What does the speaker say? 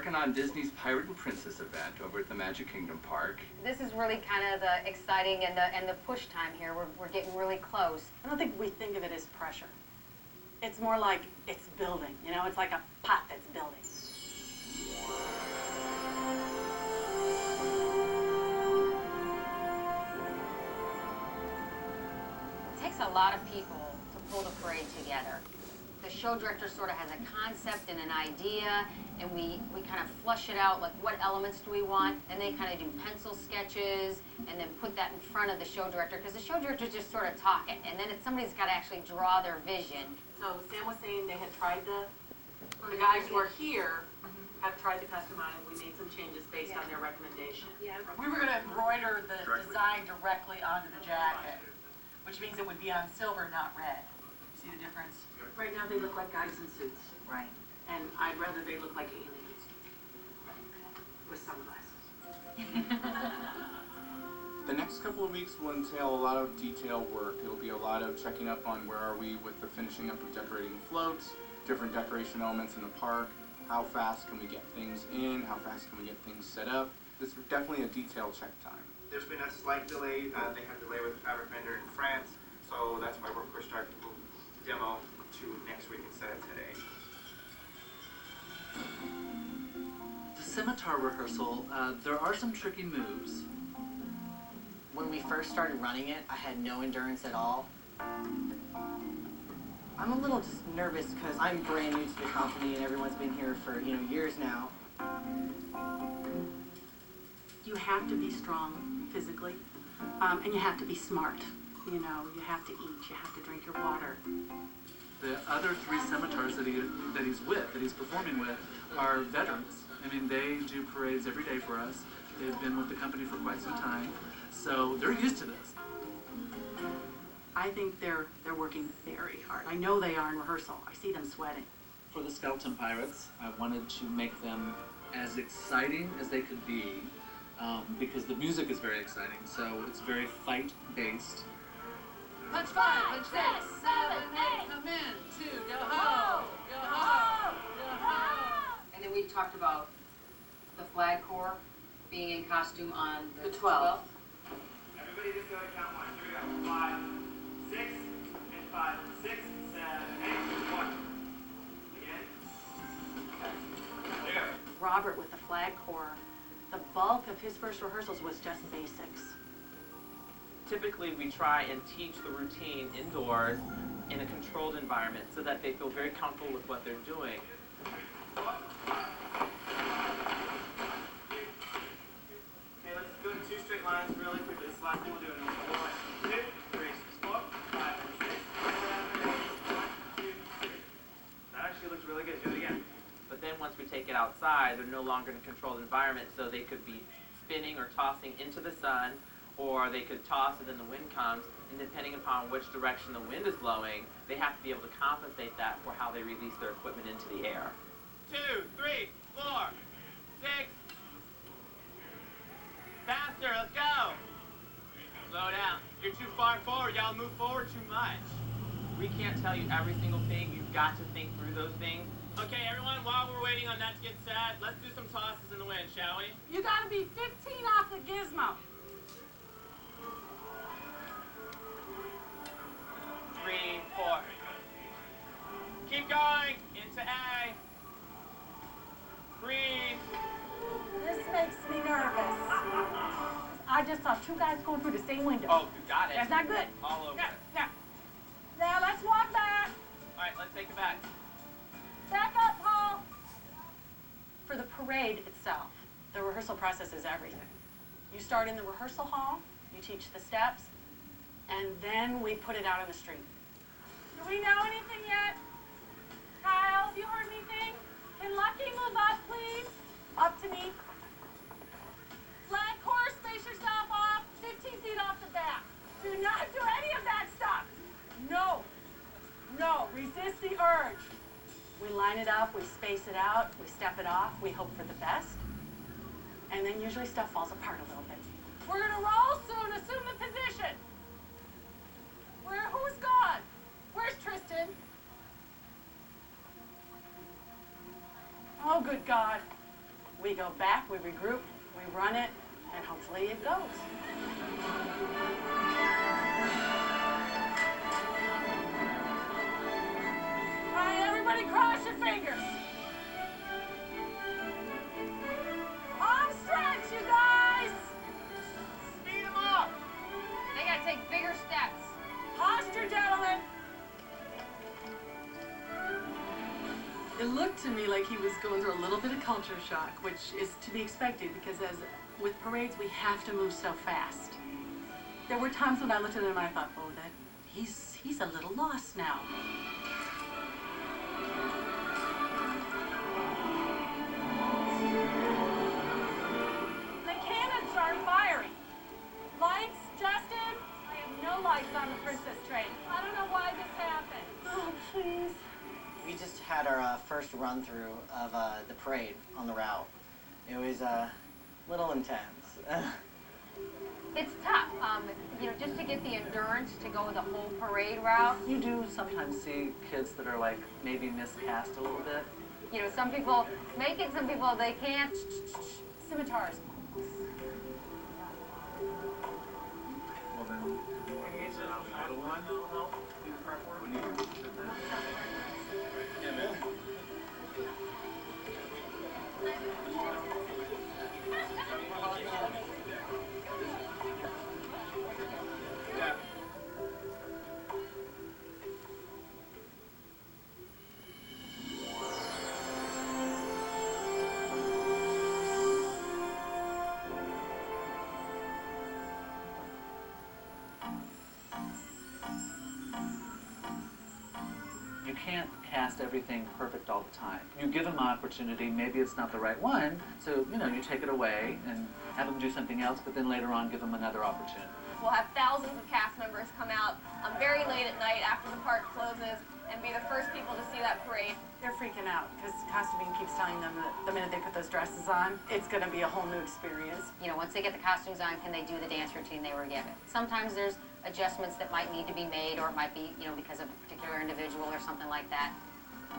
working on Disney's Pirate and Princess event over at the Magic Kingdom Park. This is really kind of the exciting and the push time here. We're getting really close. I don't think we think of it as pressure. It's more like it's building, you know? It's like a pot that's building. It takes a lot of people to pull the parade together. The show director sort of has a concept and an idea, and we kind of flush it out, like what elements do we want, and they kind of do pencil sketches, and then put that in front of the show director, because the show director is just sort of talking, and then somebody's got to actually draw their vision. So Sam was saying they had tried the guys who are here have tried to customize. We made some changes based on their recommendation. Yeah. We were going to embroider the design directly onto the jacket, which means it would be on silver, not red. See the difference? Right now they look like guys in suits. Right. And I'd rather they look like aliens with sunglasses. The next couple of weeks will entail a lot of detail work. It'll be a lot of checking up on where are we with the finishing up of decorating floats, different decoration elements in the park, how fast can we get things in, how fast can we get things set up. This is definitely a detailed check time. There's been a slight delay. They had a delay with the fabric vendor in France, so that's why we're pushed our demo to next week instead of today. The scimitar rehearsal, there are some tricky moves. When we first started running it, I had no endurance at all. I'm a little just nervous because I'm brand new to the company and everyone's been here for, years now. You have to be strong physically, and you have to be smart. You have to eat, you have to drink your water. The other three scimitars that he's performing with, are veterans. I mean, they do parades every day for us. They've been with the company for quite some time, so they're used to this. I think they're working very hard. I know they are in rehearsal. I see them sweating. For the Skeleton Pirates, I wanted to make them as exciting as they could be, because the music is very exciting, so it's very fight-based. Punch 5, punch 6, 7, 8, come in, 2, go ho, go ho, go ho. And then we talked about the flag corps being in costume on the 12th. Everybody just go to count 1. Here we go. 5, 6, and 5, 6, 7, 8, 1. Again. There you go. Robert with the flag corps, the bulk of his first rehearsals was just basics. Typically, we try and teach the routine indoors in a controlled environment so that they feel very comfortable with what they're doing. Okay, let's go to 2 straight lines really quickly. This last thing we'll do. 1, 2, 3, 4, 5, 6, 7, 8, 1, 2, 3. That actually looks really good. Do it again. But then once we take it outside, they're no longer in a controlled environment, so they could be spinning or tossing into the sun, or they could toss and then the wind comes, and depending upon which direction the wind is blowing, they have to be able to compensate that for how they release their equipment into the air. 2, 3, 4, 6. Faster, let's go. Slow down. You're too far forward. Y'all move forward too much. We can't tell you every single thing. You've got to think through those things. Okay, everyone, while we're waiting on that to get set, let's do some tosses in the wind, shall we? You gotta be 15 off the gizmo. 3, 4. Keep going. Into A. Breathe. This makes me nervous. I just saw 2 guys going through the same window. Oh, you got it. That's not good. All over. Yeah. Now let's walk back. All right, let's take it back. Back up, Paul. For the parade itself, the rehearsal process is everything. You start in the rehearsal hall, you teach the steps, and then we put it out on the street. Do we know anything yet? Kyle, have you heard anything? Can Lucky move up, please? Up to me. Flag corps, space yourself off, 15 feet off the back. Do not do any of that stuff. No. No, resist the urge. We line it up, we space it out, we step it off, we hope for the best. And then usually stuff falls apart a little bit. We're gonna roll soon, assume the position. Who's gone? Where's Tristan? Oh, good God. We go back, we regroup, we run it, and hopefully it goes. All right, everybody cross your fingers. Arm stretch, you guys. Speed them up. They gotta take bigger steps. Posture, gentlemen. It looked to me like he was going through a little bit of culture shock, which is to be expected because as with parades, we have to move so fast. There were times when I looked at him and I thought, oh, that he's a little lost now. The cannons are firing. Lights, Justin? I have no lights on the Princess train. I don't know why this happened. Oh, please. We just had our first run through of the parade on the route. It was a little intense. It's tough, you know, just to get the endurance to go the whole parade route. You do sometimes see kids that are like maybe miscast a little bit. You know, some people make it, some people they can't. Scimitars. Well then, yeah, man. You can't cast everything perfect all the time. You give them an opportunity, maybe it's not the right one, so, you know, you take it away and have them do something else, but then later on give them another opportunity. We'll have thousands of cast members come out very late at night after the park closes and be the first people to see that parade. They're freaking out because costuming keeps telling them that the minute they put those dresses on, it's going to be a whole new experience. You know, once they get the costumes on, can they do the dance routine they were given? Sometimes there's adjustments that might need to be made, or it might be, you know, because of a particular individual or something like that.